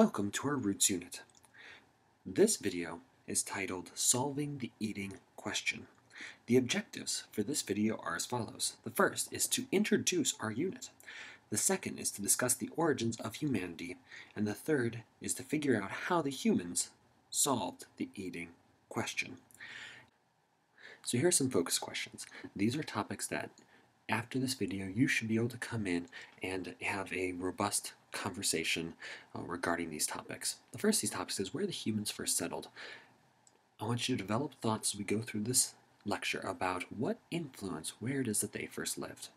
Welcome to our Roots unit. This video is titled Solving the Eating Question. The objectives for this video are as follows. The first is to introduce our unit. The second is to discuss the origins of humanity. And the third is to figure out how the humans solved the eating question. So here are some focus questions. These are topics that after this video you should be able to come in and have a robust conversation regarding these topics. The first of these topics is where the humans first settled. I want you to develop thoughts as we go through this lecture about what influence where it is that they first lived.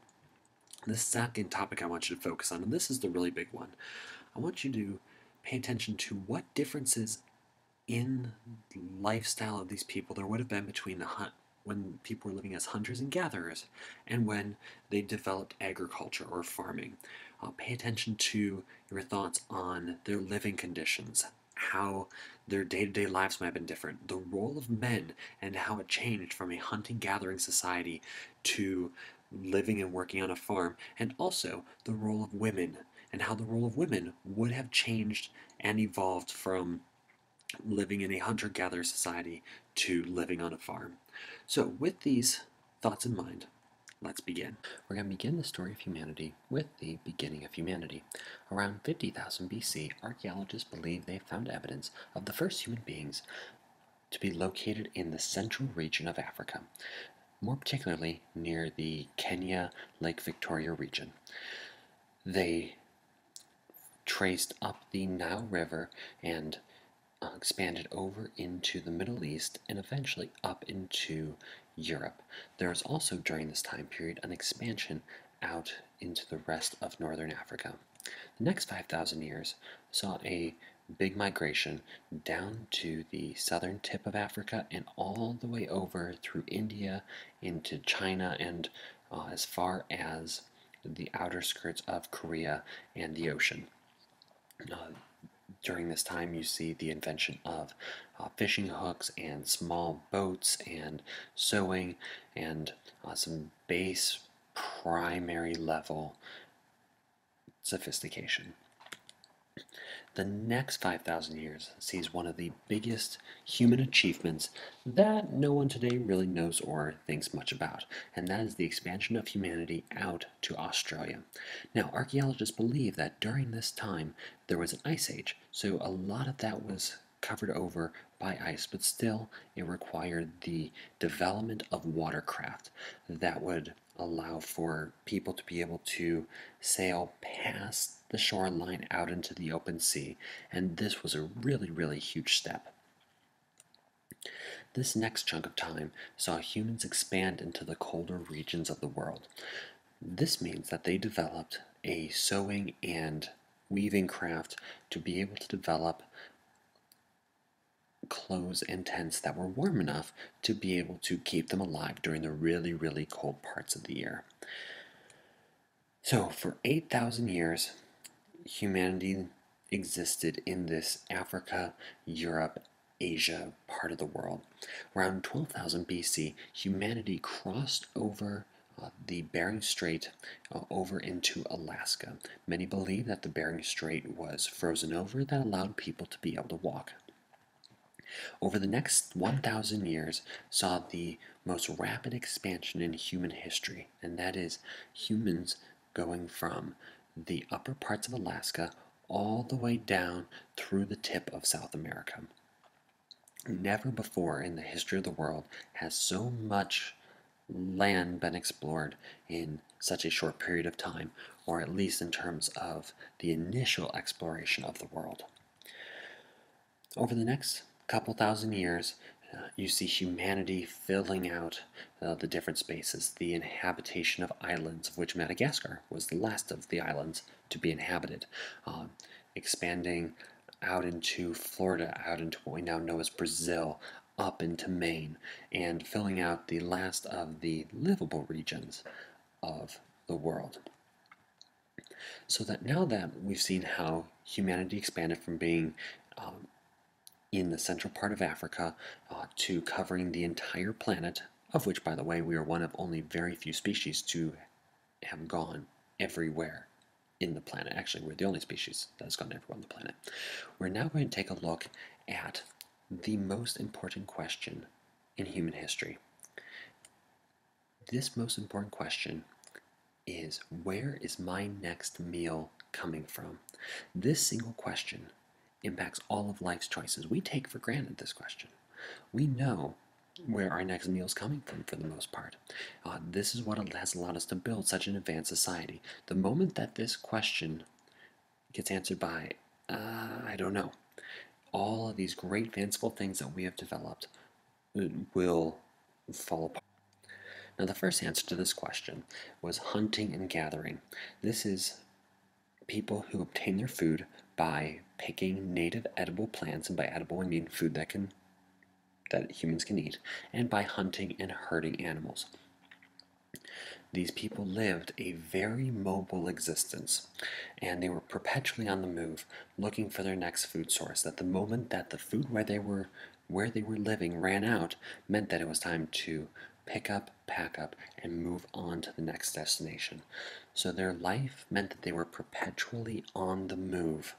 The second topic I want you to focus on, and this is the really big one, I want you to pay attention to what differences in the lifestyle of these people there would have been between when people were living as hunters and gatherers and when they developed agriculture or farming. Pay attention to your thoughts on their living conditions, how their day-to-day lives might have been different, the role of men and how it changed from a hunting-gathering society to living and working on a farm, and also the role of women and how the role of women would have changed and evolved from living in a hunter-gatherer society to living on a farm. So with these thoughts in mind, let's begin. We're going to begin the story of humanity with the beginning of humanity. Around 50,000 BC, archaeologists believe they found evidence of the first human beings to be located in the central region of Africa, more particularly near the Kenya Lake Victoria region. They traced up the Nile River and expanded over into the Middle East and eventually up into Europe. There was also during this time period an expansion out into the rest of northern Africa. The next 5,000 years saw a big migration down to the southern tip of Africa and all the way over through India into China and as far as the outer skirts of Korea and the ocean. During this time, you see the invention of fishing hooks and small boats and sewing and some base primary level sophistication. The next 5,000 years sees one of the biggest human achievements that no one today really knows or thinks much about, and that is the expansion of humanity out to Australia. Now, archaeologists believe that during this time there was an ice age, so a lot of that was covered over by ice, but still it required the development of watercraft that would allow for people to be able to sail past the shoreline out into the open sea, and this was a really huge step. This next chunk of time saw humans expand into the colder regions of the world. This means that they developed a sewing and weaving craft to be able to develop clothes and tents that were warm enough to be able to keep them alive during the really cold parts of the year. So for 8,000 years, humanity existed in this Africa, Europe, Asia part of the world. Around 12,000 BC, humanity crossed over the Bering Strait over into Alaska. Many believe that the Bering Strait was frozen over that allowed people to be able to walk. Over the next 1,000 years saw the most rapid expansion in human history, and that is humans going from the upper parts of Alaska all the way down through the tip of South America. Never before in the history of the world has so much land been explored in such a short period of time, or at least in terms of the initial exploration of the world. Over the next couple thousand years, you see humanity filling out the different spaces, the inhabitation of islands, of which Madagascar was the last of the islands to be inhabited, expanding out into Florida, out into what we now know as Brazil, up into Maine, and filling out the last of the livable regions of the world. So that now that we've seen how humanity expanded from being in the central part of Africa to covering the entire planet, of which, by the way, we are one of only very few species to have gone everywhere in the planet. Actually, we're the only species that has gone everywhere on the planet. We're now going to take a look at the most important question in human history. This most important question is, where is my next meal coming from? This single question impacts all of life's choices. We take for granted this question. We know where our next meal is coming from for the most part. This is what has allowed us to build such an advanced society. The moment that this question gets answered by, I don't know, all of these great fanciful things that we have developed will fall apart. Now, the first answer to this question was hunting and gathering. This is people who obtain their food by picking native edible plants, and by edible I mean food that humans can eat, and by hunting and herding animals. These people lived a very mobile existence, and they were perpetually on the move, looking for their next food source. That the moment that the food where they were living ran out, meant that it was time to pick up, pack up, and move on to the next destination. So their life meant that they were perpetually on the move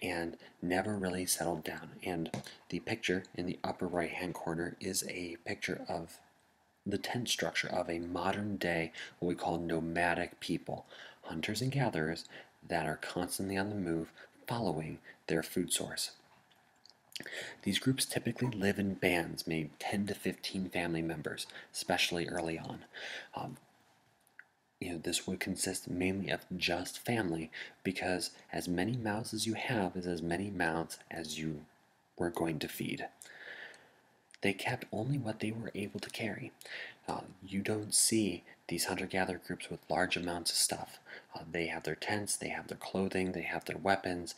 and never really settled down. And the picture in the upper right hand corner is a picture of the tent structure of a modern day, what we call nomadic people, hunters and gatherers that are constantly on the move following their food source. These groups typically live in bands, maybe 10 to 15 family members, especially early on. This would consist mainly of just family, because as many mouths as you have is as many mouths as you were going to feed. They kept only what they were able to carry. You don't see these hunter-gatherer groups with large amounts of stuff. They have their tents, they have their clothing, they have their weapons.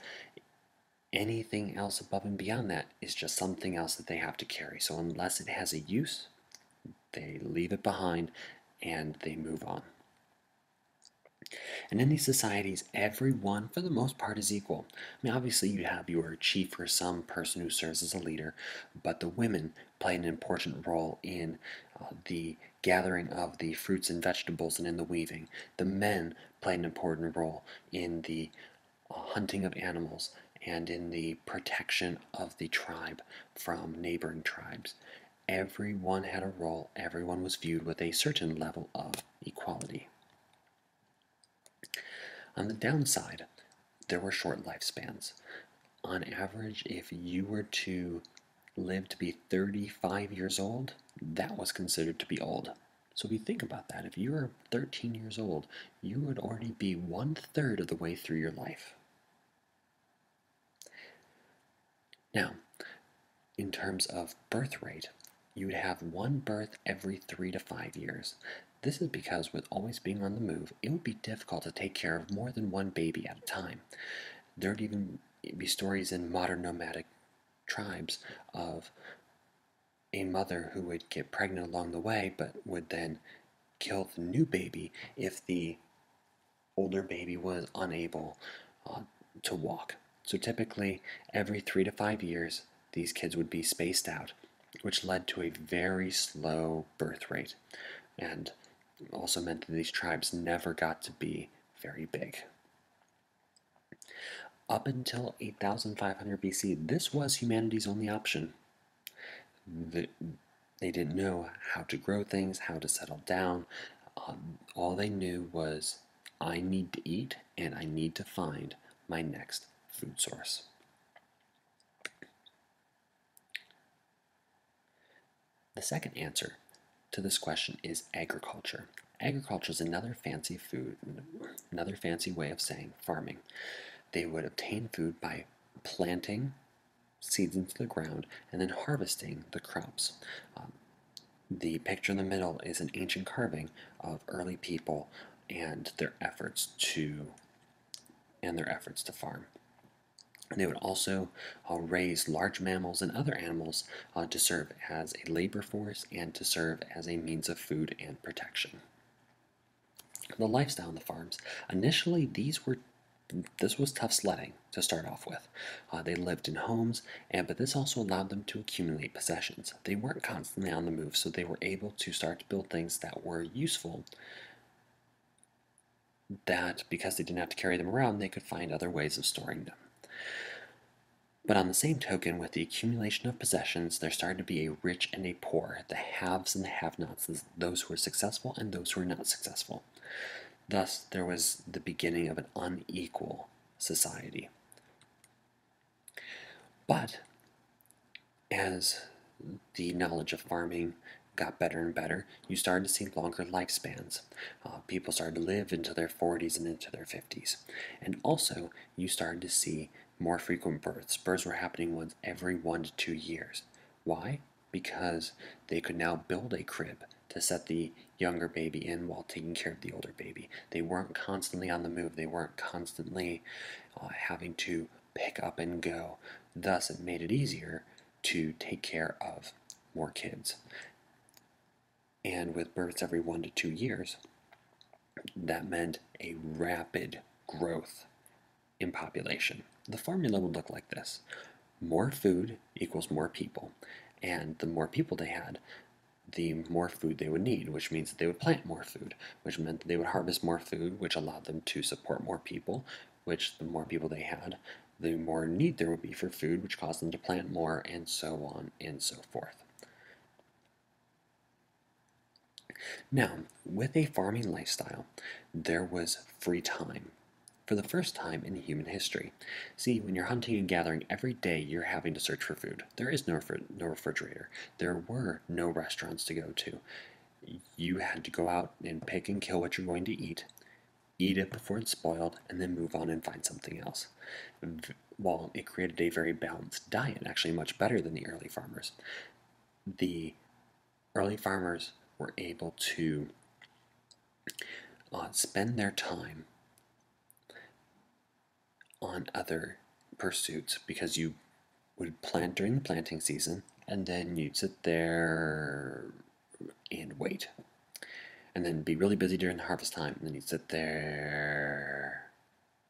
Anything else above and beyond that is just something else that they have to carry. So unless it has a use, they leave it behind and they move on. And in these societies, everyone, for the most part, is equal. I mean, obviously, you have your chief or some person who serves as a leader, but the women play an important role in the gathering of the fruits and vegetables and in the weaving. The men play an important role in the hunting of animals and in the protection of the tribe from neighboring tribes. Everyone had a role, everyone was viewed with a certain level of equality. On the downside, there were short lifespans. On average, if you were to live to be 35 years old, that was considered to be old. So if you think about that, if you were 13 years old, you would already be 1/3 of the way through your life. Now, in terms of birth rate, you would have one birth every 3 to 5 years. This is because with always being on the move, it would be difficult to take care of more than one baby at a time. There would even be stories in modern nomadic tribes of a mother who would get pregnant along the way, but would then kill the new baby if the older baby was unable to walk. So typically, every 3 to 5 years, these kids would be spaced out, which led to a very slow birth rate, and also meant that these tribes never got to be very big. Up until 8500 BC, this was humanity's only option. They didn't know how to grow things, how to settle down. All they knew was, I need to eat and I need to find my next food source. The second answer to this question is agriculture. Agriculture is another fancy way of saying farming. They would obtain food by planting seeds into the ground and then harvesting the crops. The picture in the middle is an ancient carving of early people and their efforts to farm. They would also raise large mammals and other animals to serve as a labor force and to serve as a means of food and protection. The lifestyle on the farms. Initially, this was tough sledding to start off with. They lived in homes, but this also allowed them to accumulate possessions. They weren't constantly on the move, so they were able to start to build things that were useful that because they didn't have to carry them around, they could find other ways of storing them. But on the same token, with the accumulation of possessions, there started to be a rich and a poor, the haves and the have-nots, those who were successful and those who were not successful. Thus, there was the beginning of an unequal society. But as the knowledge of farming got better and better, you started to see longer lifespans. People started to live into their 40s and into their 50s. And also, you started to see more frequent births. Births were happening once every 1 to 2 years. Why? Because they could now build a crib to set the younger baby in while taking care of the older baby. They weren't constantly on the move. They weren't constantly having to pick up and go. Thus, it made it easier to take care of more kids. And with births every 1 to 2 years, that meant a rapid growth in population. The formula would look like this: more food equals more people, and the more people they had, the more food they would need, which means that they would plant more food, which meant that they would harvest more food, which allowed them to support more people, which the more people they had, the more need there would be for food, which caused them to plant more, and so on and so forth. Now, with a farming lifestyle, there was free time. For the first time in human history. See, when you're hunting and gathering every day, you're having to search for food. There is no refrigerator. There were no restaurants to go to. You had to go out and pick and kill what you're going to eat it before it's spoiled, and then move on and find something else. While it created a very balanced diet, actually much better than the early farmers, the early farmers were able to spend their time on other pursuits, because you would plant during the planting season and then you'd sit there and wait, and then be really busy during the harvest time, and then you'd sit there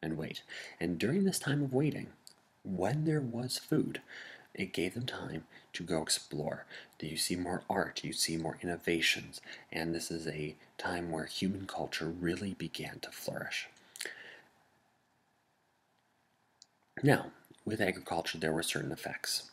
and wait. And during this time of waiting, when there was food, it gave them time to go explore. You see more art, you see more innovations, and this is a time where human culture really began to flourish. Now, with agriculture, there were certain effects.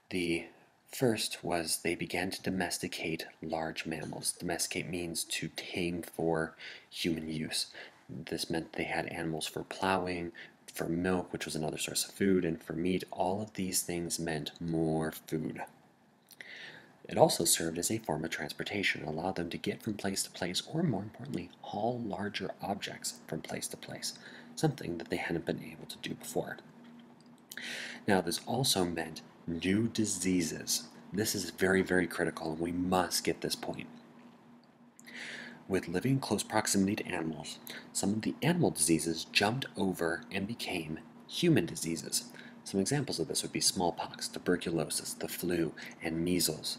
The first was they began to domesticate large mammals. Domesticate means to tame for human use. This meant they had animals for plowing, for milk, which was another source of food, and for meat. All of these things meant more food. It also served as a form of transportation. It allowed them to get from place to place, or more importantly, haul larger objects from place to place, something that they hadn't been able to do before. Now, this also meant new diseases. This is very, very critical, and we must get this point. With living in close proximity to animals, some of the animal diseases jumped over and became human diseases. Some examples of this would be smallpox, tuberculosis, the flu, and measles.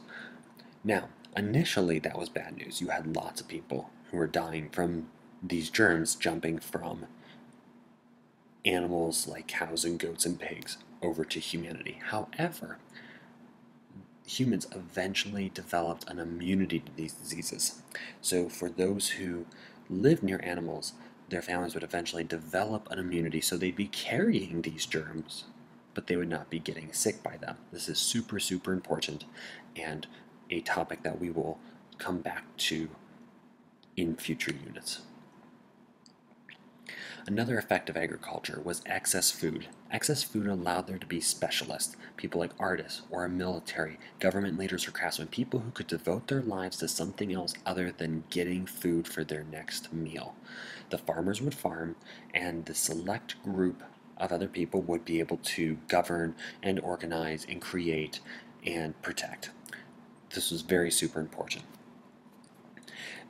Now, initially that was bad news. You had lots of people who were dying from these germs jumping from animals like cows and goats and pigs over to humanity. However, humans eventually developed an immunity to these diseases. So for those who live near animals, their families would eventually develop an immunity, so they'd be carrying these germs, but they would not be getting sick by them. This is super, super important, and a topic that we will come back to in future units. Another effect of agriculture was excess food. Excess food allowed there to be specialists, people like artists or a military, government leaders or craftsmen, people who could devote their lives to something else other than getting food for their next meal. The farmers would farm, and the select group of other people would be able to govern and organize and create and protect. This was very super important.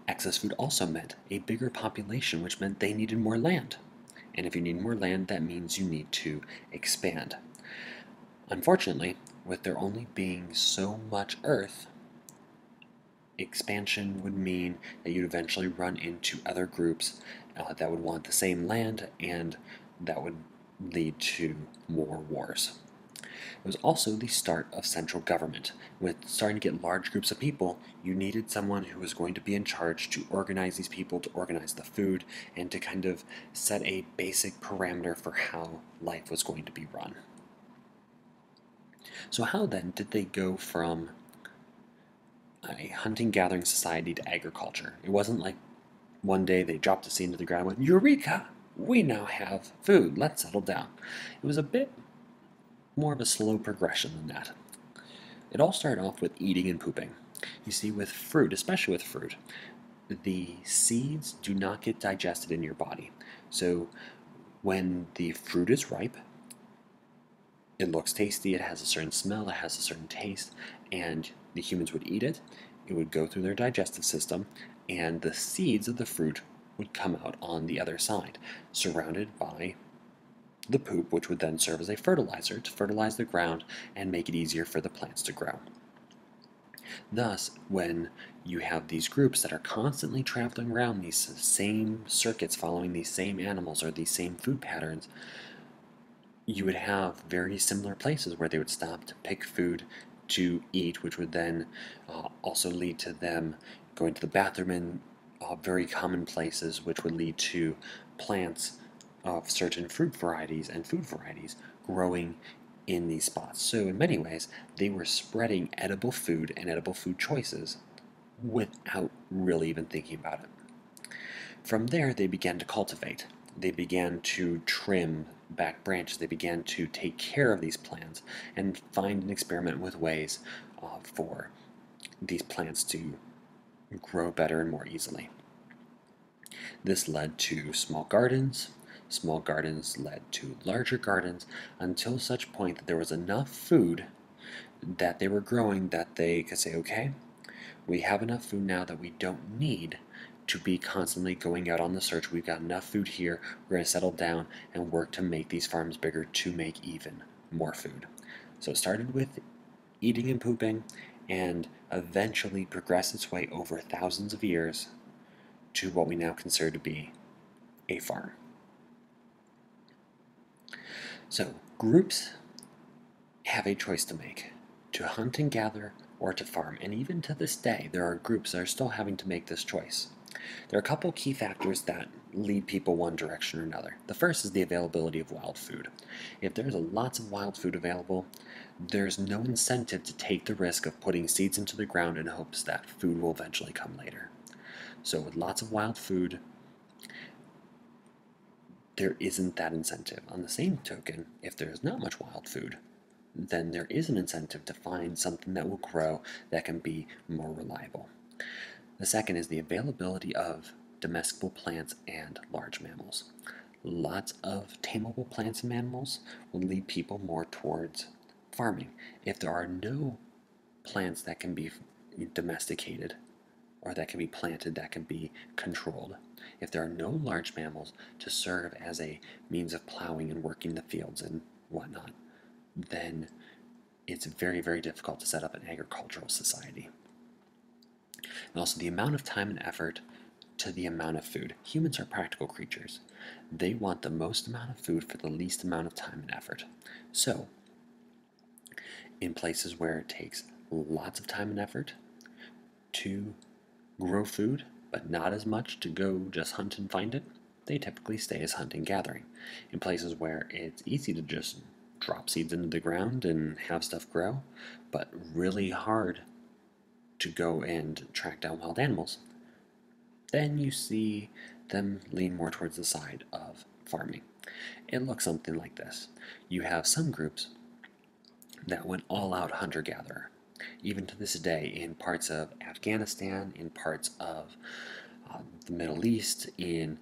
Excess food also meant a bigger population, which meant they needed more land. And if you need more land, that means you need to expand. Unfortunately, with there only being so much earth, expansion would mean that you'd eventually run into other groups that would want the same land, and that would lead to more wars. It was also the start of central government. With starting to get large groups of people, you needed someone who was going to be in charge to organize these people, to organize the food, and to kind of set a basic parameter for how life was going to be run. So how then did they go from a hunting-gathering society to agriculture? It wasn't like one day they dropped the seed into the ground and went, Eureka! We now have food. Let's settle down. It was a bit more of a slow progression than that. It all started off with eating and pooping. You see, with fruit, especially with fruit, the seeds do not get digested in your body. So when the fruit is ripe, it looks tasty, it has a certain smell, it has a certain taste, and the humans would eat it. It would go through their digestive system, and the seeds of the fruit would come out on the other side, surrounded by the poop, which would then serve as a fertilizer to fertilize the ground and make it easier for the plants to grow. Thus, when you have these groups that are constantly traveling around these same circuits, following these same animals or these same food patterns, you would have very similar places where they would stop to pick food to eat, which would then also lead to them going to the bathroom in very common places, which would lead to plants of certain fruit varieties and food varieties growing in these spots. So in many ways, they were spreading edible food and edible food choices without really even thinking about it. From there, they began to cultivate. They began to trim back branches. They began to take care of these plants and find and experiment with ways for these plants to grow better and more easily. This led to small gardens. Small gardens led to larger gardens until such point that there was enough food that they were growing that they could say, okay, we have enough food now that we don't need to be constantly going out on the search. We've got enough food here. We're going to settle down and work to make these farms bigger to make even more food. So it started with eating and pooping and eventually progressed its way over thousands of years to what we now consider to be a farm. So groups have a choice to make, to hunt and gather or to farm, and even to this day there are groups that are still having to make this choice. There are a couple key factors that lead people one direction or another. The first is the availability of wild food. If there's lots of wild food available, there's no incentive to take the risk of putting seeds into the ground in hopes that food will eventually come later. So with lots of wild food, there isn't that incentive. On the same token, if there's not much wild food, then there is an incentive to find something that will grow that can be more reliable. The second is the availability of domesticable plants and large mammals. Lots of tameable plants and mammals will lead people more towards farming. If there are no plants that can be domesticated or that can be planted, that can be controlled, if there are no large mammals to serve as a means of plowing and working the fields and whatnot, then it's very, very difficult to set up an agricultural society. And also the amount of time and effort to the amount of food. Humans are practical creatures. They want the most amount of food for the least amount of time and effort. So, in places where it takes lots of time and effort to grow food, but not as much to go just hunt and find it, they typically stay as hunting gathering. In places where it's easy to just drop seeds into the ground and have stuff grow, but really hard to go and track down wild animals, then you see them lean more towards the side of farming. It looks something like this. You have some groups that went all out hunter-gatherer. Even to this day, in parts of Afghanistan, in parts of the Middle East, in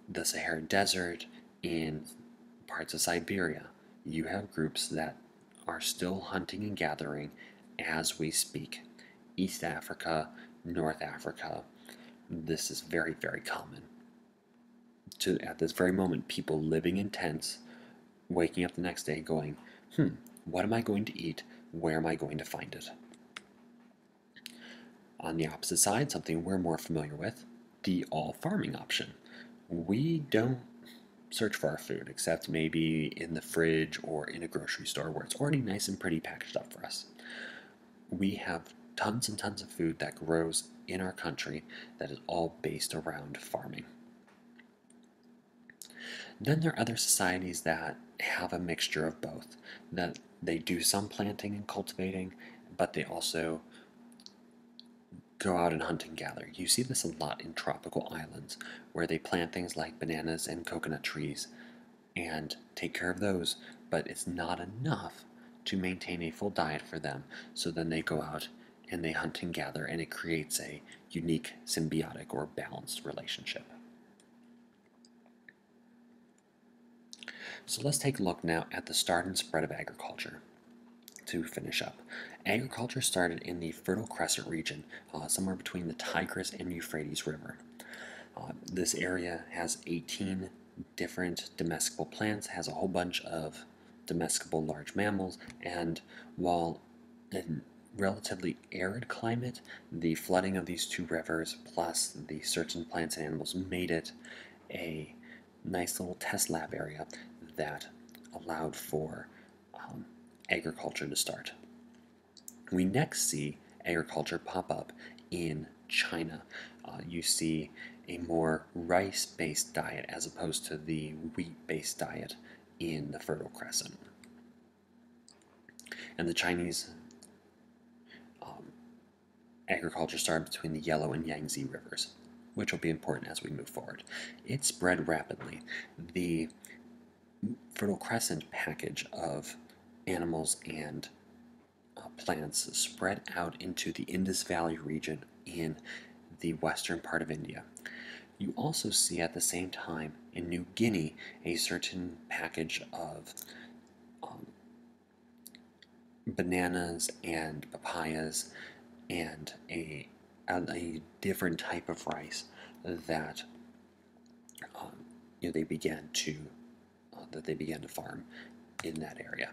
the Sahara Desert, in parts of Siberia, you have groups that are still hunting and gathering as we speak. East Africa, North Africa, this is very, very common. At this very moment, people living in tents, waking up the next day going, what am I going to eat? Where am I going to find it? On the opposite side, something we're more familiar with, the all farming option. We don't search for our food, except maybe in the fridge or in a grocery store where it's already nice and pretty packaged up for us. We have tons and tons of food that grows in our country that is all based around farming. Then there are other societies that have a mixture of both, that they do some planting and cultivating, but they also go out and hunt and gather. You see this a lot in tropical islands where they plant things like bananas and coconut trees and take care of those, but it's not enough to maintain a full diet for them. So then they go out and they hunt and gather, and it creates a unique symbiotic or balanced relationship. So let's take a look now at the start and spread of agriculture. To finish up, agriculture started in the Fertile Crescent region, somewhere between the Tigris and Euphrates River. This area has 18 different domesticable plants, has a whole bunch of domesticable large mammals, and while in relatively arid climate, the flooding of these two rivers plus the certain plants and animals made it a nice little test lab area that allowed for agriculture to start. We next see agriculture pop up in China. You see a more rice-based diet as opposed to the wheat-based diet in the Fertile Crescent. And the Chinese agriculture started between the Yellow and Yangtze rivers, which will be important as we move forward. It spread rapidly. The Fertile Crescent package of animals and plants spread out into the Indus Valley region in the western part of India. You also see at the same time in New Guinea a certain package of bananas and papayas and a different type of rice that they began to farm in that area.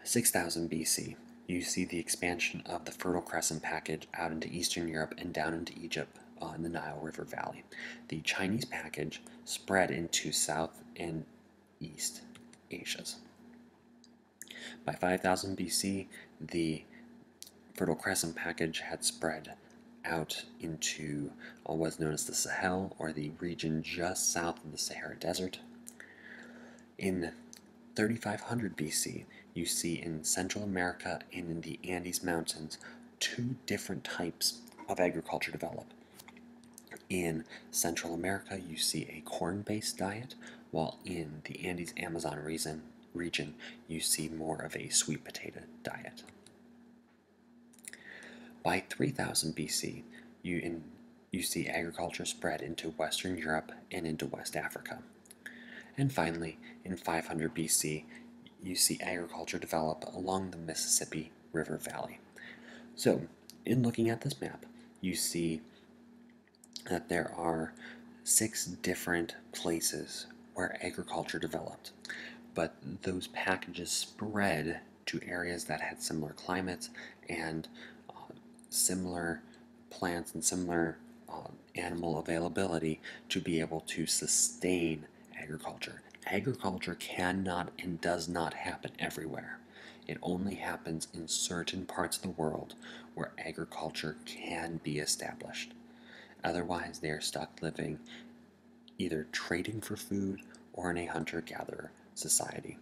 6000 BC, you see the expansion of the Fertile Crescent package out into Eastern Europe and down into Egypt in the Nile River Valley. The Chinese package spread into South and East Asias. By 5000 BC, the Fertile Crescent package had spread out into what's known as the Sahel, or the region just south of the Sahara Desert. In 3500 BC, you see in Central America and in the Andes Mountains two different types of agriculture develop. In Central America, you see a corn-based diet, while in the Andes Amazon region, you see more of a sweet potato diet. By 3000 BC, you see agriculture spread into Western Europe and into West Africa. And finally, in 500 BC, you see agriculture develop along the Mississippi River Valley. So, in looking at this map, you see that there are 6 different places where agriculture developed, but those packages spread to areas that had similar climates and similar plants and similar animal availability to be able to sustain agriculture. Agriculture cannot and does not happen everywhere. It only happens in certain parts of the world where agriculture can be established. Otherwise, they are stuck living either trading for food or in a hunter-gatherer society.